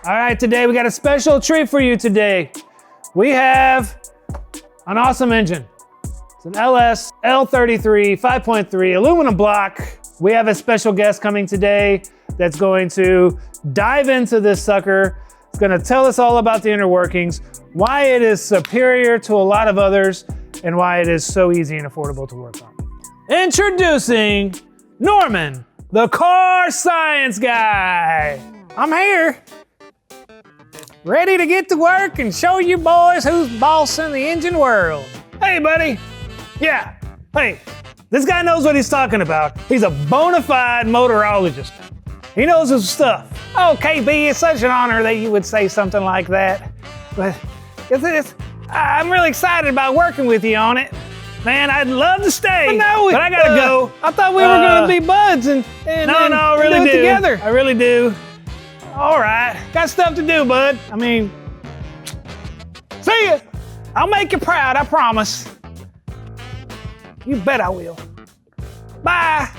All right, today we got a special treat for you today. We have an awesome engine. It's an LS L33 5.3 aluminum block. We have a special guest coming today that's going to dive into this sucker. It's gonna tell us all about the inner workings, why it is superior to a lot of others, and why it is so easy and affordable to work on. Introducing Norman, the car science guy. I'm here, ready to get to work and show you boys who's boss in the engine world. Hey, buddy. Yeah, hey, this guy knows what he's talking about. He's a bona fide motorologist. He knows his stuff. Oh, KB, it's such an honor that you would say something like that. But I'm really excited about working with you on it. Man, I'd love to stay, but I gotta go. I thought we were gonna be buds and I really do it together. I really do. All right, got stuff to do, bud. I mean, see ya. I'll make you proud, I promise. You bet I will. Bye.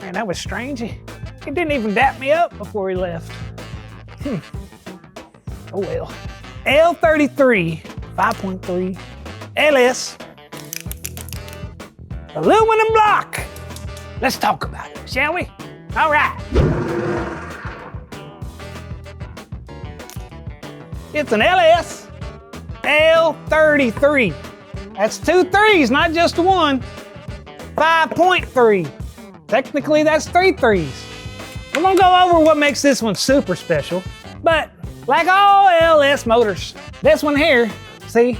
Man, that was strange. He didn't even dap me up before he left. Oh well. L33 5.3 LS aluminum block. Let's talk about it, shall we? All right. It's an LS L33. That's 2 3s, not just one. 5.3. Technically, that's 3 3s. We're gonna go over what makes this one super special, but like all LS motors, this one here, see,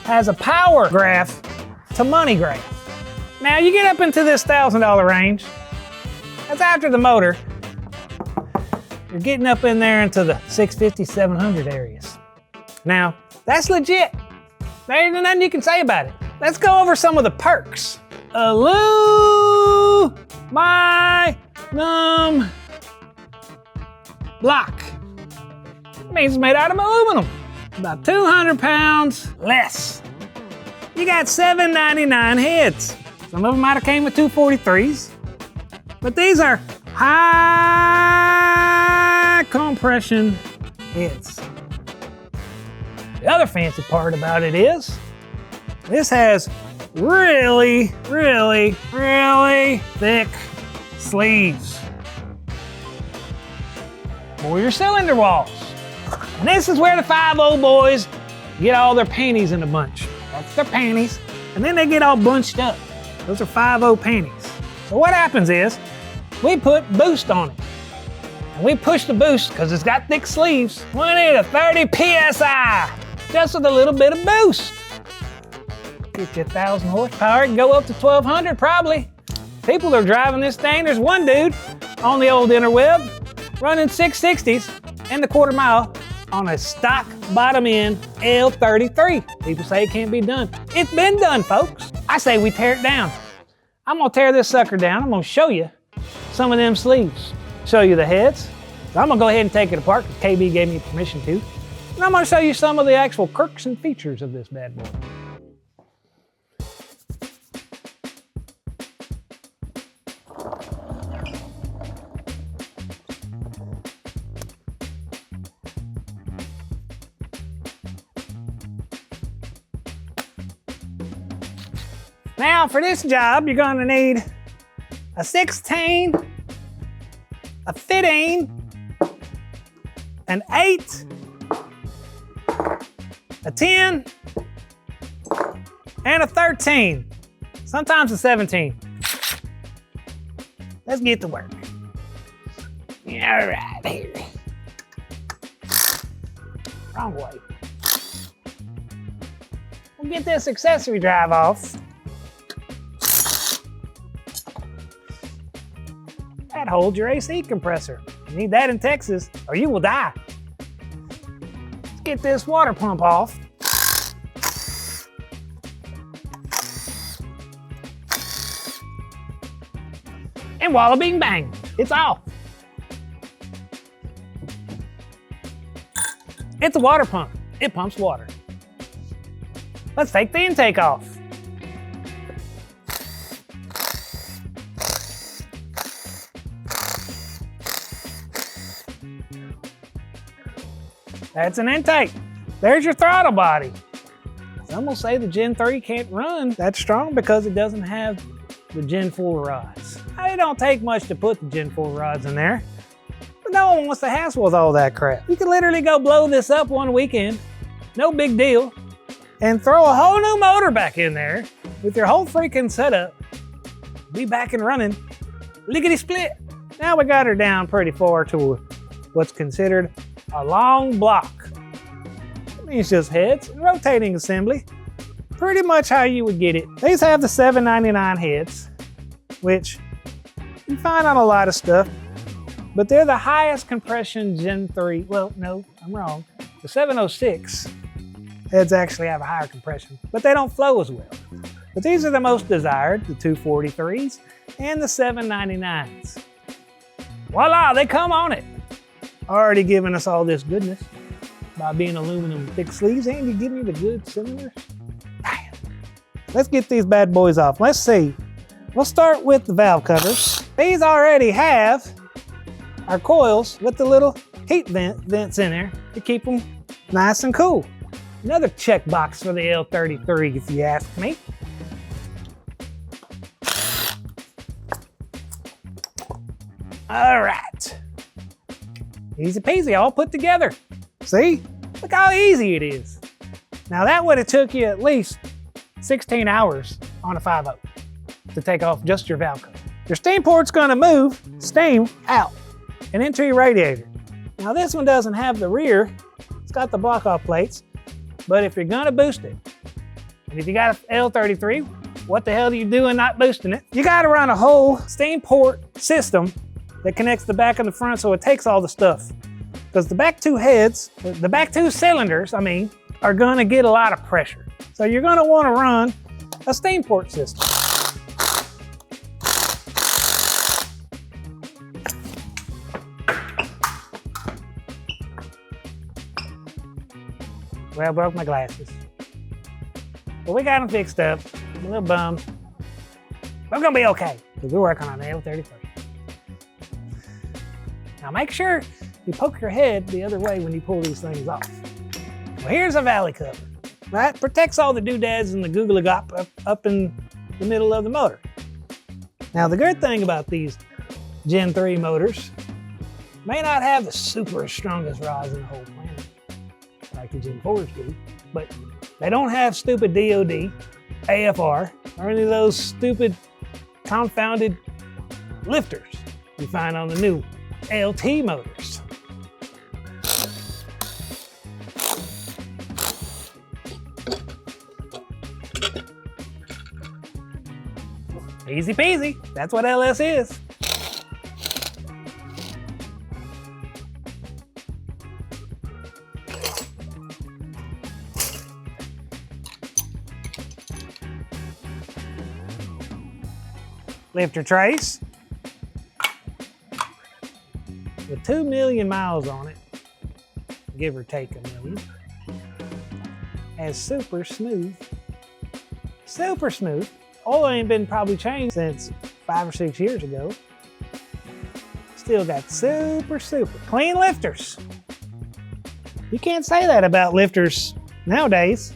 has a power graph to money graph. Now you get up into this $1,000 range, that's after the motor. You're getting up in there into the 650, 700 areas. Now, that's legit. There ain't nothing you can say about it. Let's go over some of the perks. Aluminum block. It means it's made out of aluminum. About 200 pounds less. You got 799 heads. Some of them might have came with 243s, but these are high compression heads. The other fancy part about it is this has really thick sleeves for your cylinder walls. And this is where the 5.0 boys get all their panties in a bunch. That's their panties, and then they get all bunched up. Those are 5.0 panties. So what happens is, we put boost on it. And we push the boost, because it's got thick sleeves, 20 to 30 PSI, just with a little bit of boost. Get you 1,000 horsepower, it can go up to 1,200 probably. People are driving this thing. There's one dude on the old interweb running 660s in the quarter mile on a stock bottom end L33. People say it can't be done. It's been done, folks. I say we tear it down. I'm gonna tear this sucker down. I'm gonna show you some of them sleeves. Show you the heads. So I'm gonna go ahead and take it apart because KB gave me permission to. And I'm gonna show you some of the actual quirks and features of this bad boy. Now for this job, you're gonna need a 16, a 15, an 8, a 10, and a 13. Sometimes a 17. Let's get to work. All right, here. Wrong way. We'll get this accessory drive off. That holds your AC compressor. You need that in Texas or you will die. Let's get this water pump off. And walla bing bang, it's off. It's a water pump. It pumps water. Let's take the intake off. That's an intake. There's your throttle body. Some will say the Gen 3 can't run that strong because it doesn't have the Gen 4 rods. Now, it don't take much to put the Gen 4 rods in there, but no one wants to hassle with all that crap. You can literally go blow this up one weekend, no big deal, and throw a whole new motor back in there with your whole freaking setup. Be back and running, lickety split. Now we got her down pretty far to what's considered a long block. It means just heads and rotating assembly. Pretty much how you would get it. These have the 799 heads, which you find on a lot of stuff, but they're the highest compression Gen 3. Well, no, I'm wrong. The 706 heads actually have a higher compression, but they don't flow as well. But these are the most desired, the 243s and the 799s. Voila, they come on it. Already giving us all this goodness by being aluminum thick sleeves, and you give me the good cylinders. Damn. Let's get these bad boys off. Let's see. We'll start with the valve covers. These already have our coils with the little heat vents in there to keep them nice and cool. Another check box for the L33, if you ask me. All right. Easy peasy, all put together. See? Look how easy it is. Now that would have took you at least 16 hours on a 5.0 to take off just your valve cover. Your steam port's gonna move steam out and into your radiator. Now this one doesn't have the rear, it's got the block off plates, but if you're gonna boost it, and if you got an L33, what the hell are you doing not boosting it? You gotta run a whole steam port system that connects the back and the front so it takes all the stuff. Because the back two heads, the back two cylinders, are gonna get a lot of pressure. So you're gonna wanna run a steam port system. Well, broke my glasses. But we got them fixed up. I'm a little bummed. We're gonna be okay, because we're working on the L33. Now make sure you poke your head the other way when you pull these things off. Well, here's a valley cover, right? Protects all the doodads and the googly gop up in the middle of the motor. Now the good thing about these Gen 3 motors, may not have the super strongest rods in the whole planet, like the Gen 4s do, but they don't have stupid DOD, AFR, or any of those stupid confounded lifters you find on the new LT motors. Easy peasy, that's what LS is. Lifter trace with 2 million miles on it, give or take a million. And super smooth. Super smooth. Oil ain't been probably changed since 5 or 6 years ago. Still got super clean lifters. You can't say that about lifters nowadays.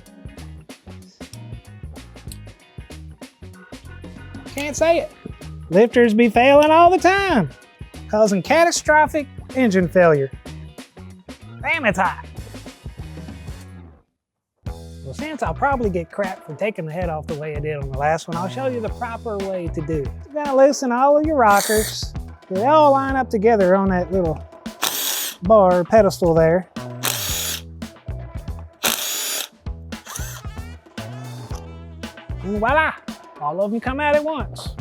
Can't say it. Lifters be failing all the time, causing catastrophic engine failure. Damn, it's hot. Well, since I'll probably get crap for taking the head off the way I did on the last one, I'll show you the proper way to do it. You're gonna loosen all of your rockers. They all line up together on that little bar pedestal there. And voila, all of them come out at once.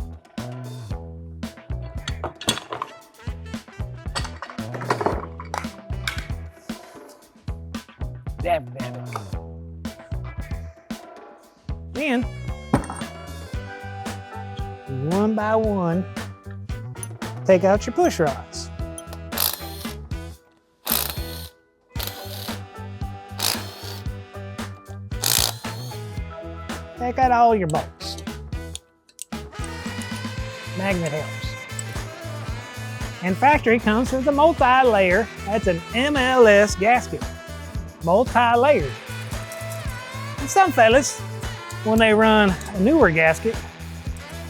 Damn it. Then, one by one, take out your push rods. Take out all your bolts. Magnet helps. And factory comes with a multi-layer, that's an MLS gasket. multi-layered. And some fellas, when they run a newer gasket,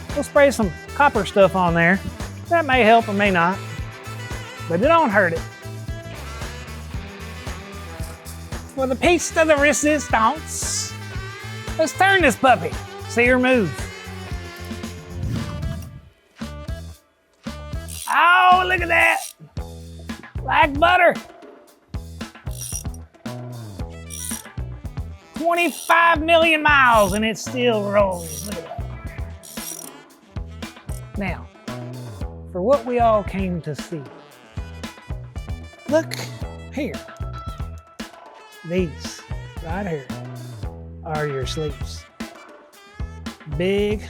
they'll spray some copper stuff on there. That may help or may not, but it don't hurt it. For the piece of the resistance, let's turn this puppy. See her move. Oh, look at that. Like butter. 25 million miles and it still rolls. Look at that. Now, for what we all came to see. Look here. These right here are your sleeves. Big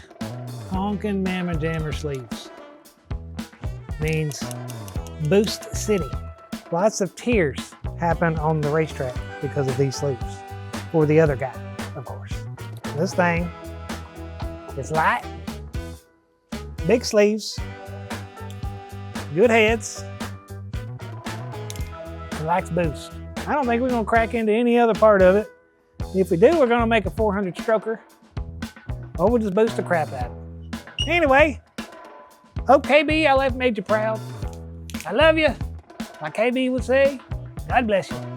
honkin' mamma jammer sleeves. Means Boost City. Lots of tears happen on the racetrack because of these sleeves. For the other guy, of course. This thing is light, big sleeves, good heads, and likes boost. I don't think we're gonna crack into any other part of it. If we do, we're gonna make a 400 stroker, or we'll just boost the crap out of it. Anyway, hope KB LF made you proud. I love you. Like KB would say, God bless you.